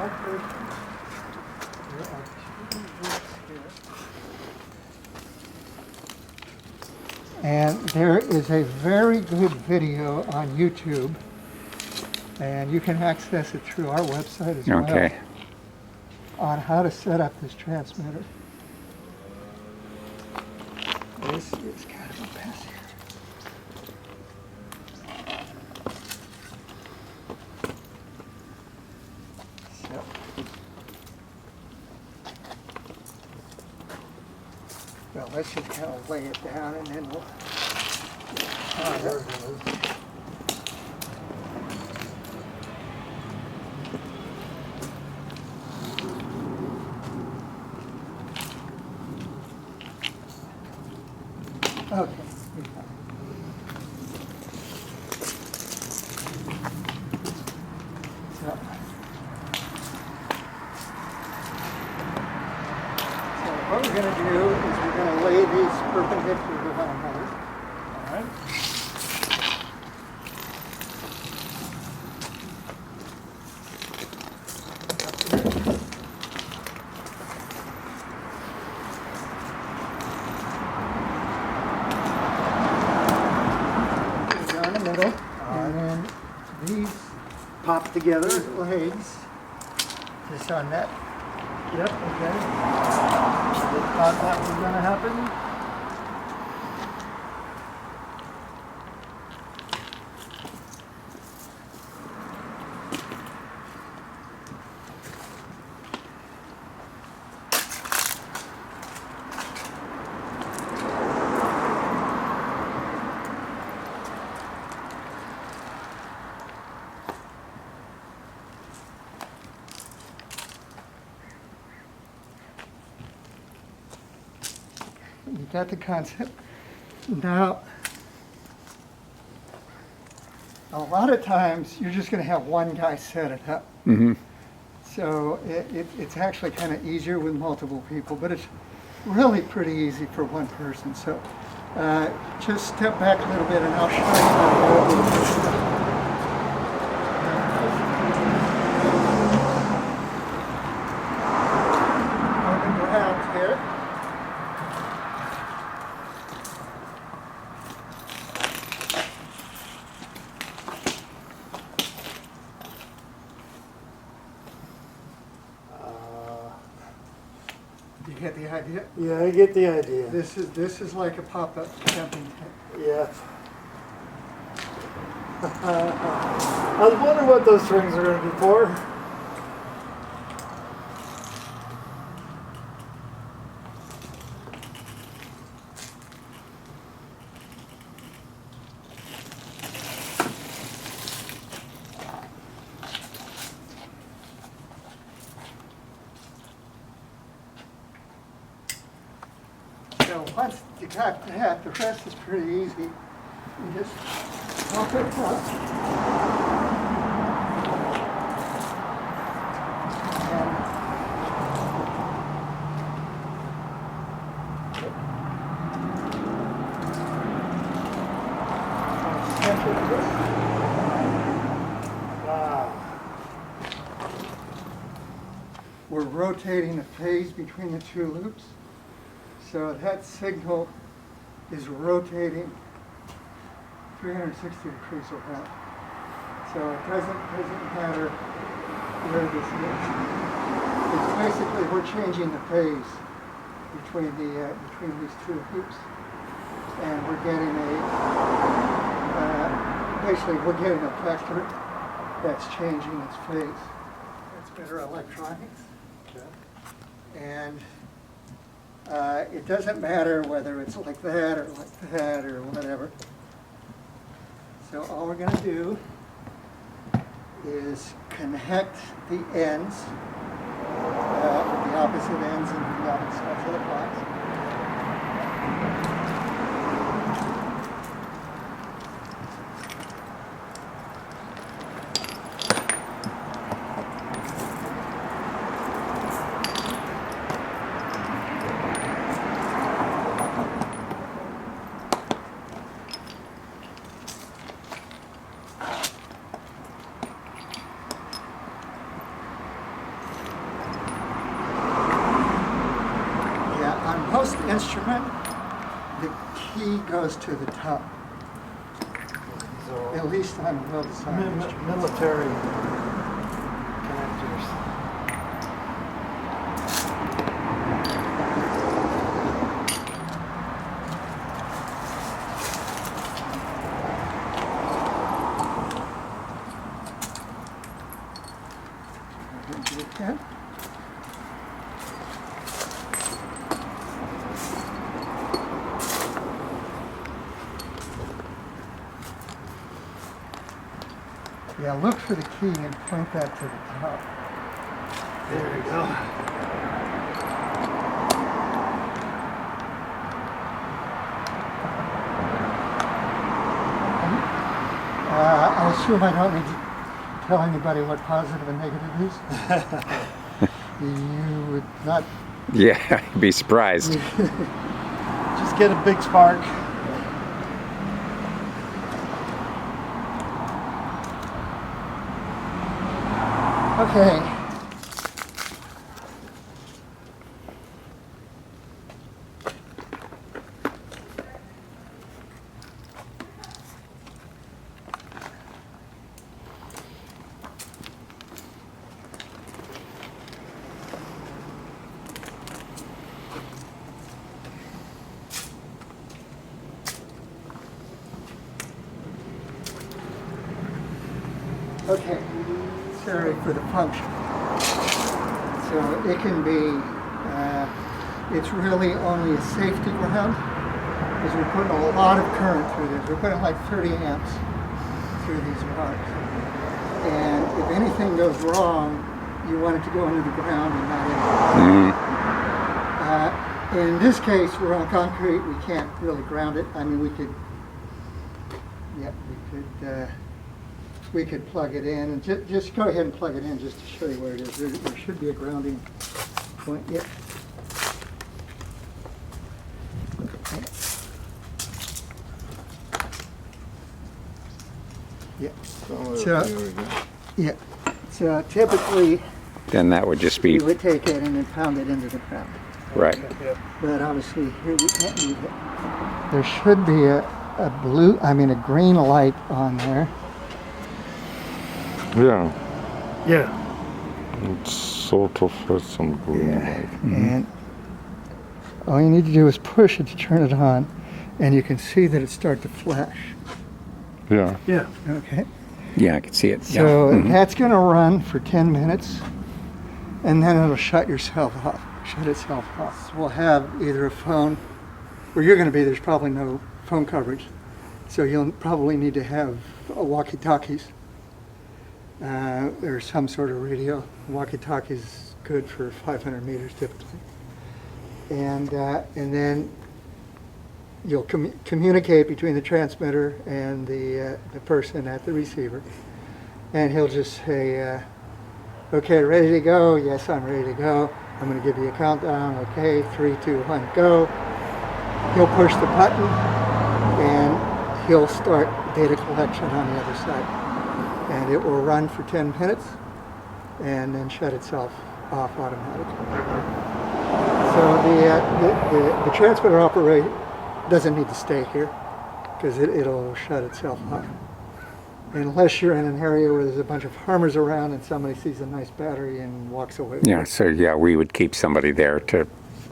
Okay. There are two groups here. And there is a very good video on YouTube, and you can access it through our website as well, on how to set up this transmitter. This is kind of a mess here. So, well, let's just kind of lay it down and then we'll... there it goes. Okay. So what we're going to do is we're going to lay these perpendicular to one another. All right. Down the middle, and then these pop together as legs, just on that. Yep, okay. Thought that was going to happen. You got the concept. Now, a lot of times you're just going to have one guy set it up. Mm-hmm. So it's actually kind of easier with multiple people, but it's really pretty easy for one person. So just step back a little bit and I'll show you how to do it. You get the idea? Yeah, I get the idea. This is like a pop-up camping tent. Yeah. I was wondering what those strings are going to be for. So once you got that, the rest is pretty easy. You just pop it up. Wow. We're rotating the phase between the two loops. So that signal is rotating 360 degrees around. So it doesn't matter where this is. It's basically we're changing the phase between these two loops, and we're getting we're getting a vector that's changing its phase. That's better electronics. Okay. And it doesn't matter whether it's like that or like that or whatever. So all we're going to do is connect the ends, the opposite ends and the opposite sides of the box. instrument, the key goes to the top. So, At least on a well-designed instrument. military connectors. Okay. Yeah, look for the key and point that to the top. There we go. I assume I don't need to tell anybody what positive and negative is. You would not. Yeah, you'd be surprised. Just get a big spark. Okay. Okay, sorry for the function. So it can be, it's really only a safety ground because we're putting a lot of current through this. We're putting like 30 amps through these rods. And if anything goes wrong, you want it to go into the ground and not in. In this case, we're on concrete. We can't really ground it. I mean, we could, yeah, we could plug it in, and just go ahead and plug it in just to show you where it is. There should be a grounding point. Yep. Yeah. So, yeah. So typically, Then that would just be we would take it and then pound it into the ground. right. But obviously here we can't use it. There should be a green light on there. Yeah, Yeah. it sort of has some green light. And all you need to do is push it to turn it on, and you can see that it start to flash. Yeah. Yeah. Okay. Yeah, I can see it. So yeah. Mhm. that's going to run for 10 minutes, and then it'll shut itself off. We'll have either a phone, where you're going to be, there's probably no phone coverage, so you'll probably need to have a walkie-talkies. There's some sort of radio. Walkie-talkie is good for 500 meters typically. And then you'll communicate between the transmitter and the person at the receiver. And he'll just say, okay, ready to go? Yes, I'm ready to go. I'm going to give you a countdown. Okay, 3, 2, 1, go. He'll push the button and he'll start data collection on the other side. And it will run for 10 minutes and then shut itself off automatically. So the transmitter operator doesn't need to stay here because it'll shut itself off. Unless you're in an area where there's a bunch of farmers around and somebody sees a nice battery and walks away with Yeah, it. so yeah, we would keep somebody there to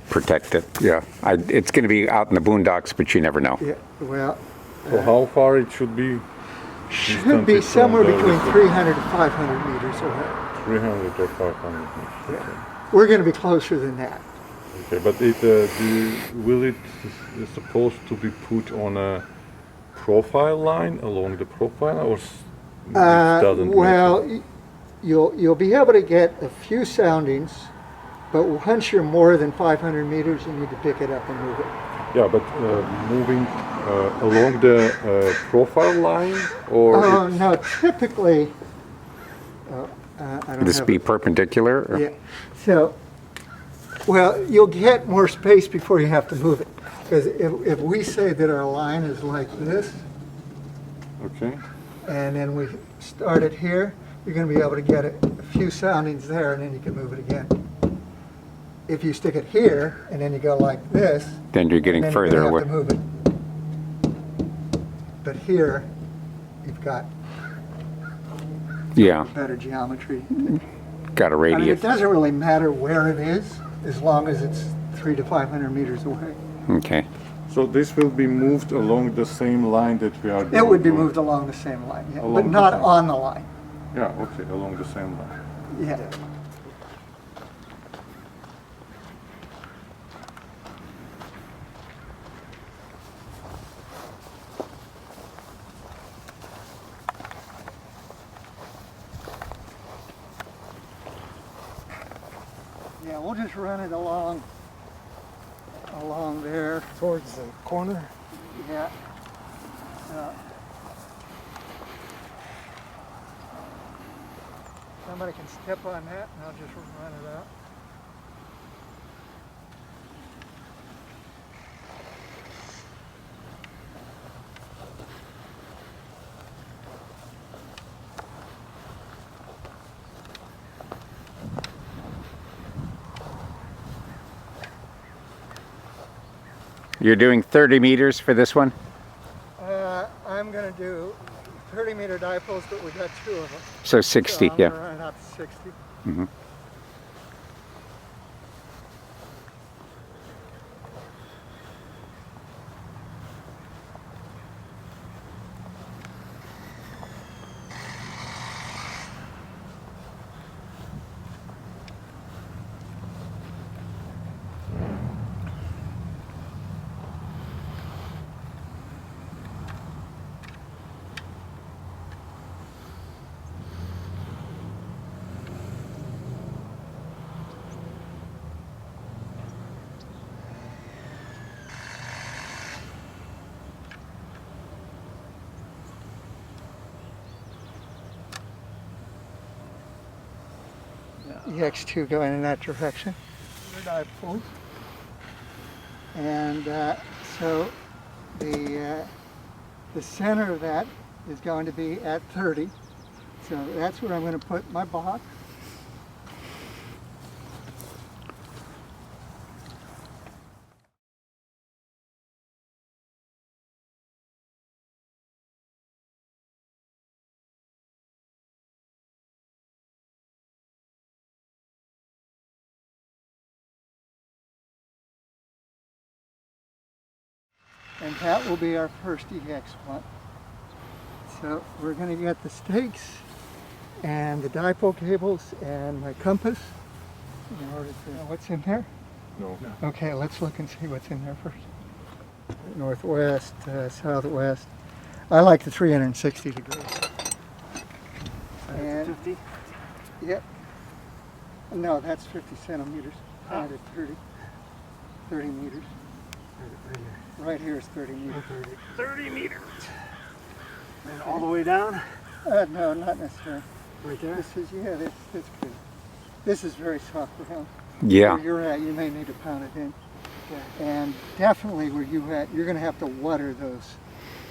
protect it. Yeah, it's going to be out in the boondocks, but you never know. Yeah, well, So how far it should be? should be somewhere between 300 to 500 meters away. 300 or 500 meters. Okay. We're going to be closer than that. Okay, but will it is supposed to be put on a profile line along the profile, or it doesn't matter? Well, you'll be able to get a few soundings, but once you're more than 500 meters, you need to pick it up and move it. Yeah, but moving along the profile line, or Oh, it's- no, typically, I don't Would this have be it. perpendicular? Or? Yeah, so, well, you'll get more space before you have to move it. Because if we say that our line is like this, okay. and then we start it here, you're going to be able to get a few soundings there, and then you can move it again. if you stick it here and then you go like this, Then you're getting then further you're away. gonna have to move it. But here, you've got Yeah, better geometry. got a I mean, it radius. doesn't really matter where it is, as long as it's 300 to 500 meters away. Okay. So this will be moved along the same line that we are It would be going- moved along the same line, yeah, Along but the not same. on the line. Yeah, okay, along the same line. Yeah. Yeah, we'll just run it along there. Towards the corner. Yeah. Somebody can step on that and I'll just run it out. You're doing 30 meters for this one? I'm going to do 30-meter dipoles, but we got 2 of them. So 60, So I'm yeah. gonna run it out to 60. Mhm. EX2 going in that direction. The dipole. And so the center of that is going to be at 30. So that's where I'm going to put my box. And that will be our first EX one. So we're going to get the stakes and the dipole cables and my compass in order to know what's in there. No. Okay, let's look and see what's in there first. Northwest, southwest. I like the 360 degrees. And 50? yep. No, that's 50 centimeters. Ah. At 30 meters. Right here is 30 meters. 30 meters. And all the way down? No, not necessarily. Right there? This is, yeah, that's good. This is very soft ground. Yeah. Where you're at, you may need to pound it in. And definitely where you at, you're going to have to water those.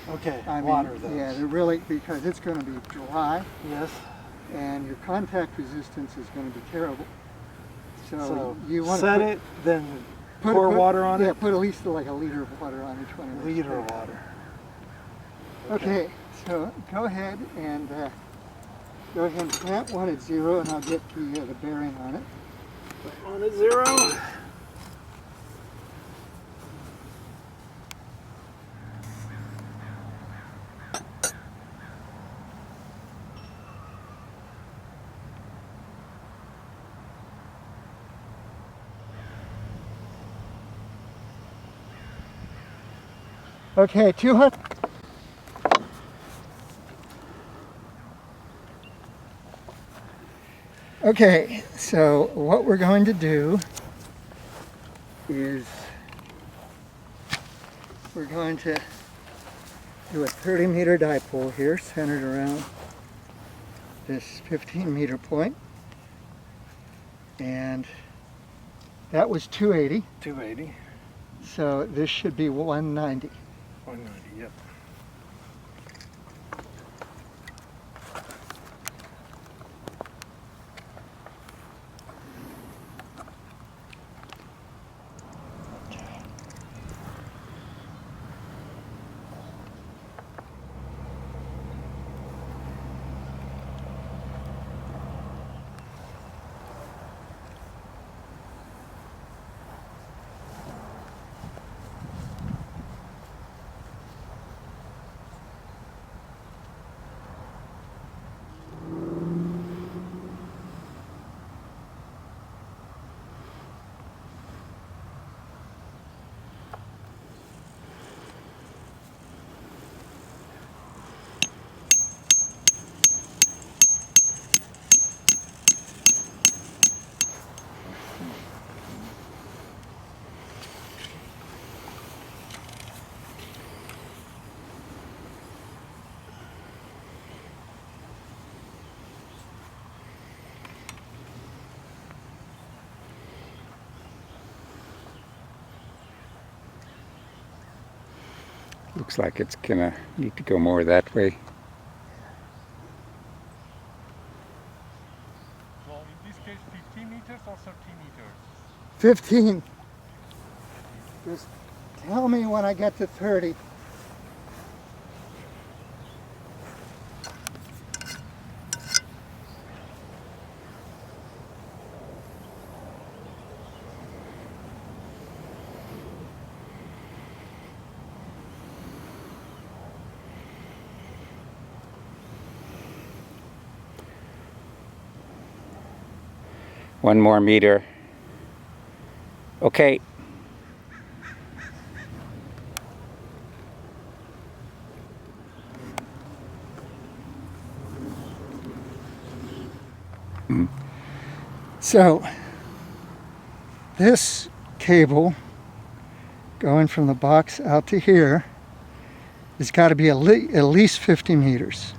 Okay, I mean, water those. Yeah, they're really, because it's going to be dry Yes. and your contact resistance is going to be terrible. So you want set to it, then pour water on yeah, it? put at least like a liter of water on each one of those. Liter of water. Okay, so go ahead and plant one at 0 and I'll get the bearing on it. On at 0. Okay, 200. Okay, so what we're going to do is we're going to do a 30-meter dipole here centered around this 15-meter point. And that was 280, 280. so this should be 190. 190, yep. Looks like it's gonna need to go more that way. Well, in this case, 15 meters or 30 meters? 15. Just tell me when I get to 30. One more meter. Okay. So, this cable going from the box out to here has got to be at least 50 meters.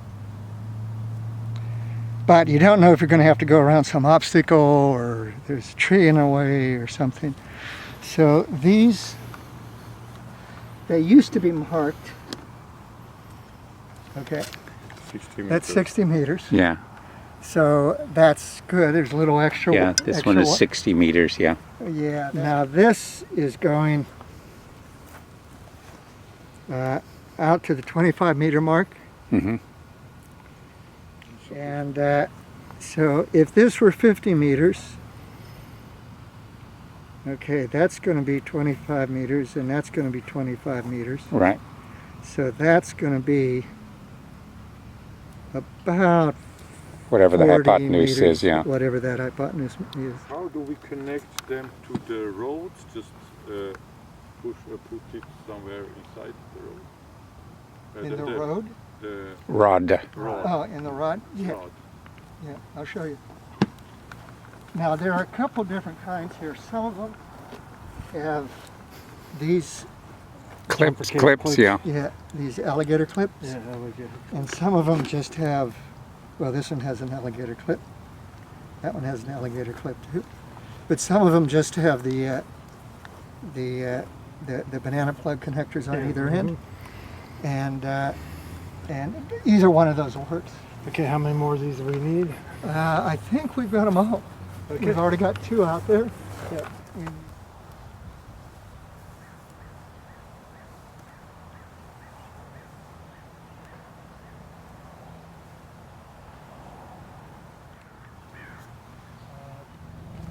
But you don't know if you're going to have to go around some obstacle or there's a tree in the way or something. So these, they used to be marked. Okay, 60 meters. that's 60 meters. Yeah. So that's good. There's a little extra. Yeah. This one is 60 meters. Yeah. Yeah. Now this is going out to the 25 meter mark. Mm-hmm. And so if this were 50 meters, okay, that's going to be 25 meters and that's going to be 25 meters. Right. So that's going to be about Whatever the 40 hypotenuse meters, is. Yeah. whatever that hypotenuse is. How do we connect them to the roads? Just put it somewhere inside the road? In the road? The Rod. rod. Oh, in the rod? Yeah, Rod. yeah, I'll show you. Now there are a couple different kinds here. Some of them have these, Clips. Yeah. yeah, these alligator clips. Yeah, alligator. And some of them just have, well, this one has an alligator clip. That one has an alligator clip too. But some of them just have the banana plug connectors on either end. And either one of those works. Okay, how many more of these do we need? I think we've got them all. Okay. We've already got 2 out there. Yeah.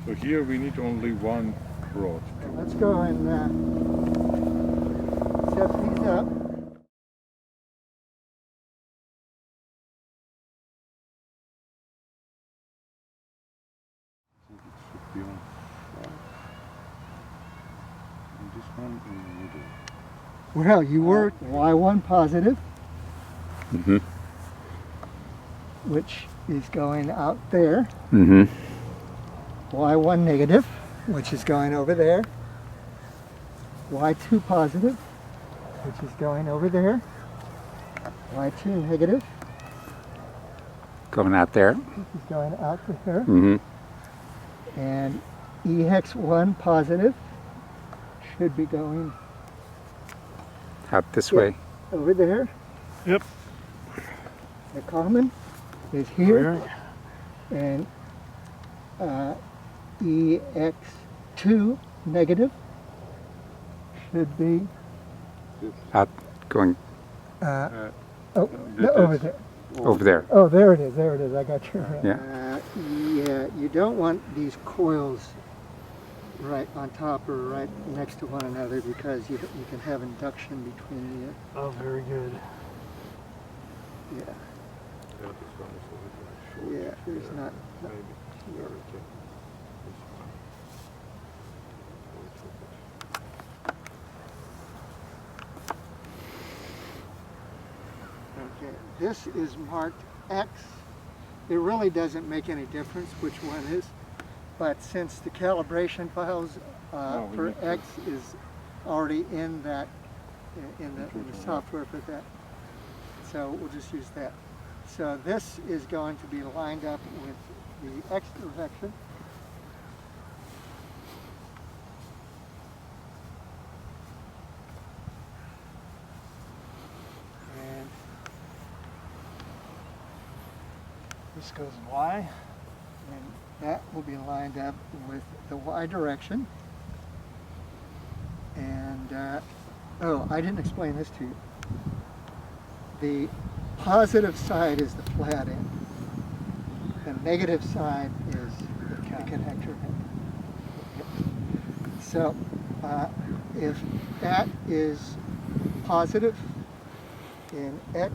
So here we need only one rod. Let's go and set these up. It should be on side. And this one in the middle. Well, you were Y1 positive, Mm-hmm. which is going out there. Mm-hmm. Y1 negative, which is going over there. Y2 positive, which is going over there. Y2 negative, Going out there. which is going out to here. Mm-hmm. And EX1 positive should be going Out this Yeah. way. over there. Yep. The common is here. And EX2 negative should be Out. Going over there. over there. Oh, there it is. There it is. I got you right. Yeah. Yeah, you don't want these coils right on top or right next to one another because you can have induction between Oh, very good. the, Yeah, this one is a little short. yeah, there's not, Maybe. There it is. This one. okay. This is marked X. It really doesn't make any difference which one is, but since the calibration files we for need to- X is already in that, in the software for that, so we'll just use that. So this is going to be lined up with the X direction. This goes Y. And that will be lined up with the Y direction. And, oh, I didn't explain this to you. The positive side is the flat end. The negative side is the connector end. So, if that is positive in X,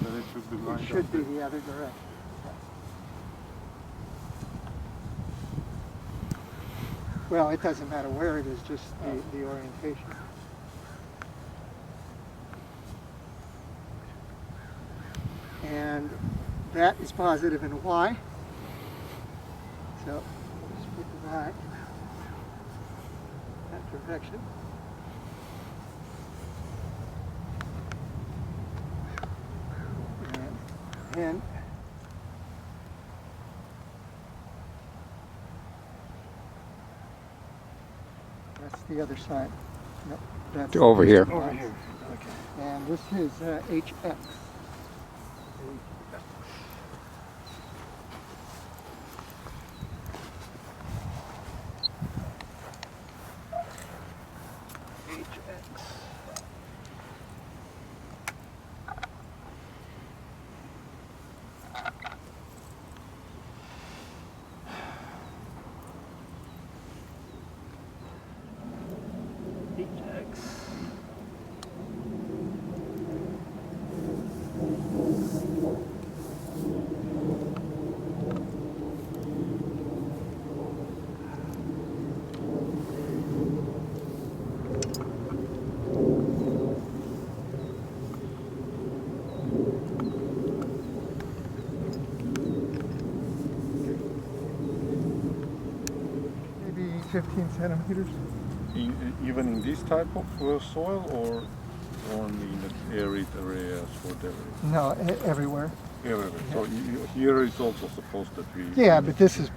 Then it should be it lined should up be with- the other direction. Well, it doesn't matter where it is, just the orientation. And that is positive in Y. So just put the Y in that direction. And that's the other side. No, that's Over here. Over here. Okay. And this is HX. HX. HX. Maybe 15 centimeters. Even in this type of soil, or only in the arid areas, whatever? No, everywhere. Everywhere. So here is also supposed to be. Yeah, but this is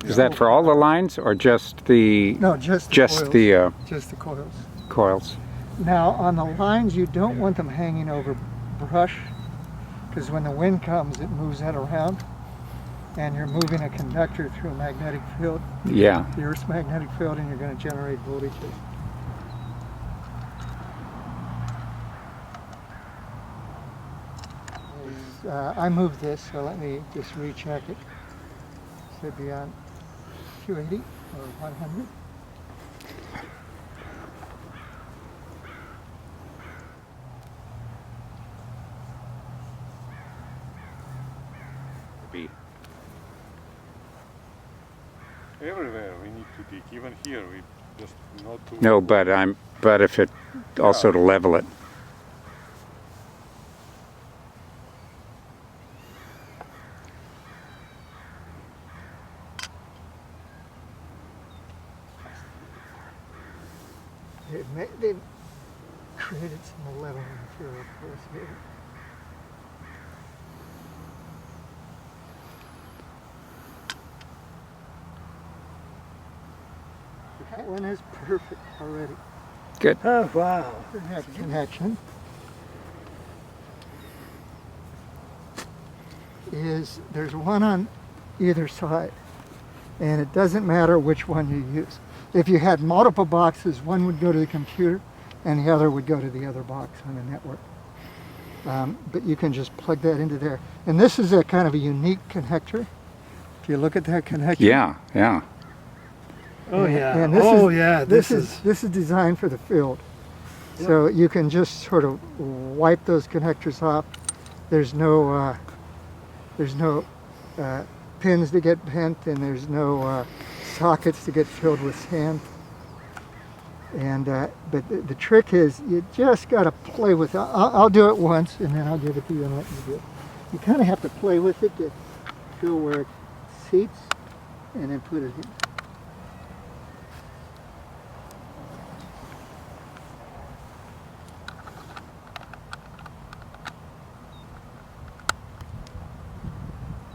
Is that for all the lines or just the no, just the just coils. the Just the coils. coils? Now on the lines, you don't want them hanging over brush, because when the wind comes, it moves that around, and you're moving a conductor through a magnetic field, Yeah. the Earth's magnetic field, and you're going to generate voltages. I moved this, so let me just recheck it. Should be on 280 or 100. Everywhere we need to dig. Even here, we just not to. No, but if it also to level it. They've created some leveling material, of course, here. That one is perfect already. Good. Oh, wow. That connection is, there's one on either side, and it doesn't matter which one you use. If you had multiple boxes, one would go to the computer and the other would go to the other box on the network. But you can just plug that into there. And this is a kind of a unique connector. If you look at that connector. Yeah, yeah. Oh, yeah. And this Oh, is, yeah. This is designed for the field. So you can just sort of wipe those connectors off. There's no pins to get bent, and there's no sockets to get filled with sand. And but the trick is you just got to play with it. I'll do it once, and then I'll give it to you and let you do it. You kind of have to play with it to feel where it seats, and then put it in.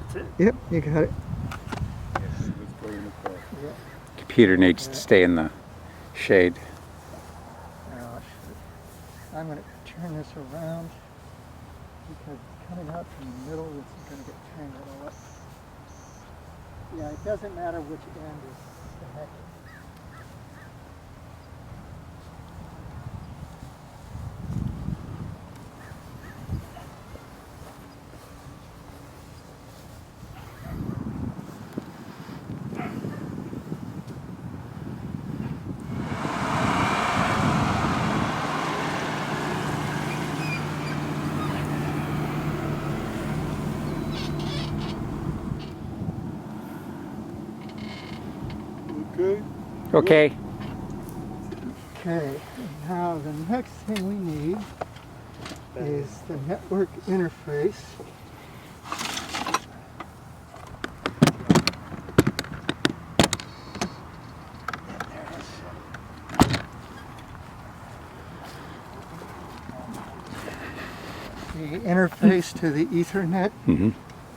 That's it. Yep, you got it. Let's go in the car. Yeah. Computer needs to stay in the shade. Now, I'm going to turn this around because coming out from the middle, this is going to get tangled all up. Yeah, it doesn't matter which end is connected. Okay. Okay. Okay, now the next thing we need is the network interface. The interface to the Ethernet Mm-hmm.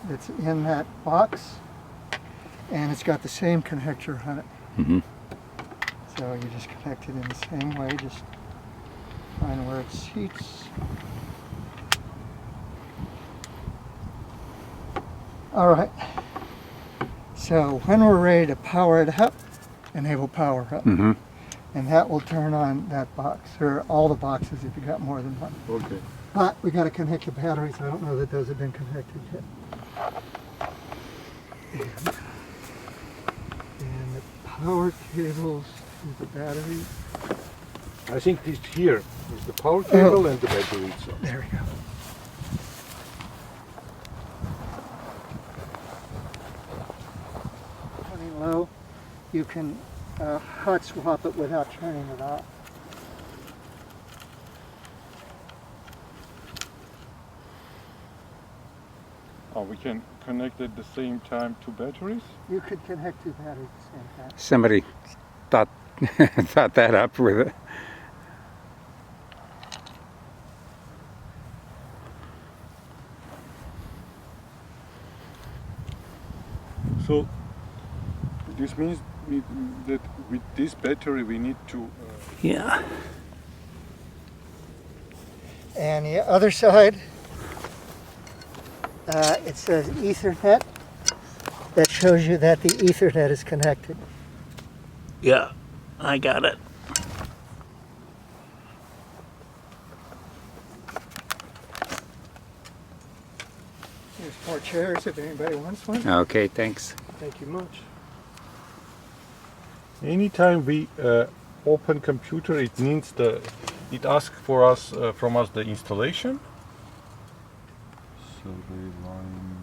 that's in that box, and it's got the same connector on it. Mm-hmm. So you just connect it in the same way, just find where it seats. All right. So when we're ready to power it up, enable power up. Mm-hmm. And that will turn on that box, or all the boxes if you got more than one. Okay. But we got to connect the batteries. I don't know that those have been connected yet. And the power cables to the batteries. I think this here is the power cable and the battery itself. There we go. Running low, you can hot swap it without turning it off. Oh, we can connect at the same time two batteries? You could connect two batteries at the same time. Somebody thought thought that up with it. So this means that with this battery we need to Yeah. And the other side, it says Ethernet. That shows you that the Ethernet is connected. Yeah, I got it. There's more chairs if anybody wants one. Okay, thanks. Thank you much. anytime we open computer it needs it asks for us from us the installation. Survey line.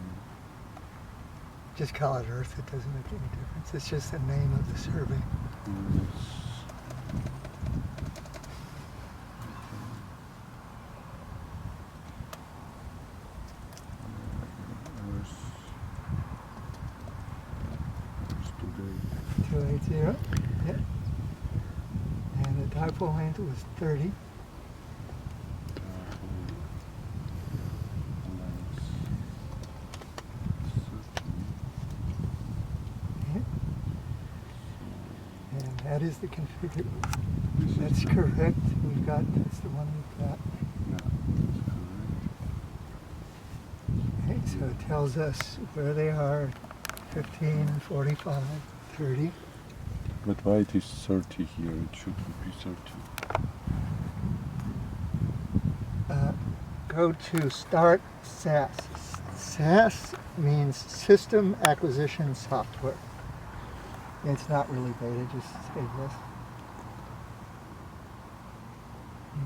Just call it Earth, it doesn't make any difference. It's just the name of the survey. Today. 280. Yeah. And the dipole length was 30. And that is the configure. That's correct. That's the one we've got. Okay, so it tells us where they are, 15, 45, 30. But why it is 30 here? It shouldn't be 30. Go to Start SAS. SAS means System Acquisition Software. It's not really beta, just save this.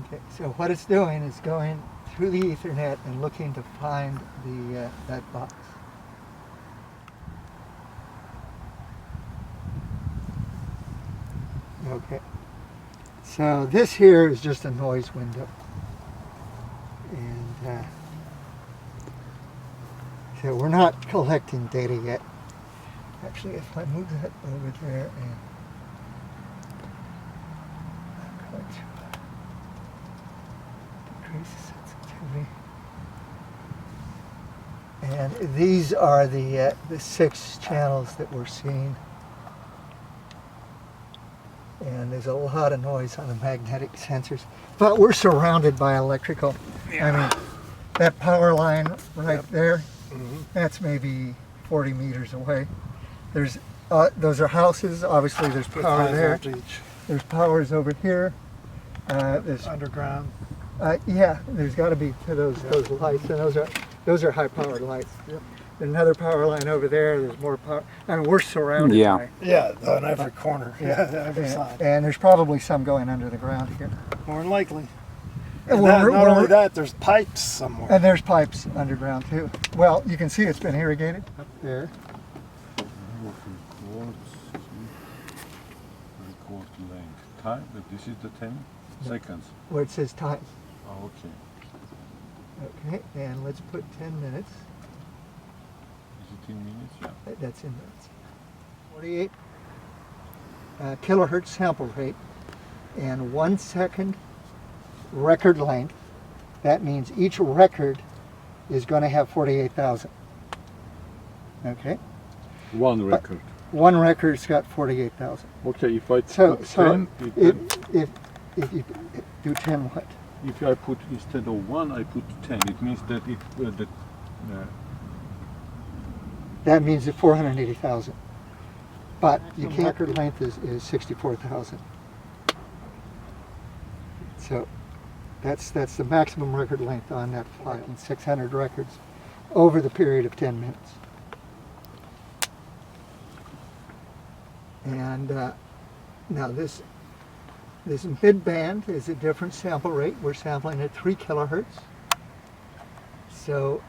Okay, so what it's doing is going through the Ethernet and looking to find the that box. Okay, so this here is just a noise window. And so we're not collecting data yet. Actually, if I move that over there and decrease sensitivity. And these are the 6 channels that we're seeing. And there's a lot of noise on the magnetic sensors. But we're surrounded by electrical. I mean, that power line right Yep. there, Mhm. that's maybe 40 meters away. There's, those are houses, obviously there's With power high there. voltage, There's powers over here. There's, underground. yeah, there's got to be to those lights, and those are high powered lights. Yep. There's another power line over there. There's more power. I mean, we're surrounded Yeah. by. Yeah, on every corner. Yeah, every and, side. and there's probably some going under the ground here. More than likely. And And we're- not we're- only that, there's pipes somewhere. And there's pipes underground too. Well, you can see it's been irrigated up there. Record length. Time, this is the 10 seconds. Where it says time. Oh, okay. Okay, and let's put 10 minutes. Is it in minutes? Yeah. That's in minutes. 48 kilohertz sample rate and 1 second record length. That means each record is going to have 48,000. Okay, One record. one record's got 48,000. Okay, if I So, put so 10, if you do 10 what? if I put instead of 1, I put 10. It means that That means that 480,000. But you can't. Record length is 64,000. So that's the maximum record length on that flight, 600 records over the period of 10 minutes. And now this mid-band is a different sample rate. We're sampling at 3 kilohertz. So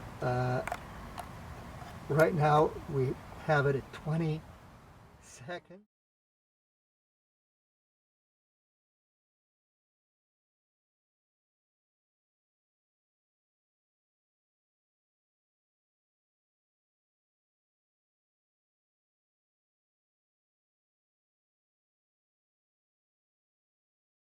right now we have it at 20 seconds.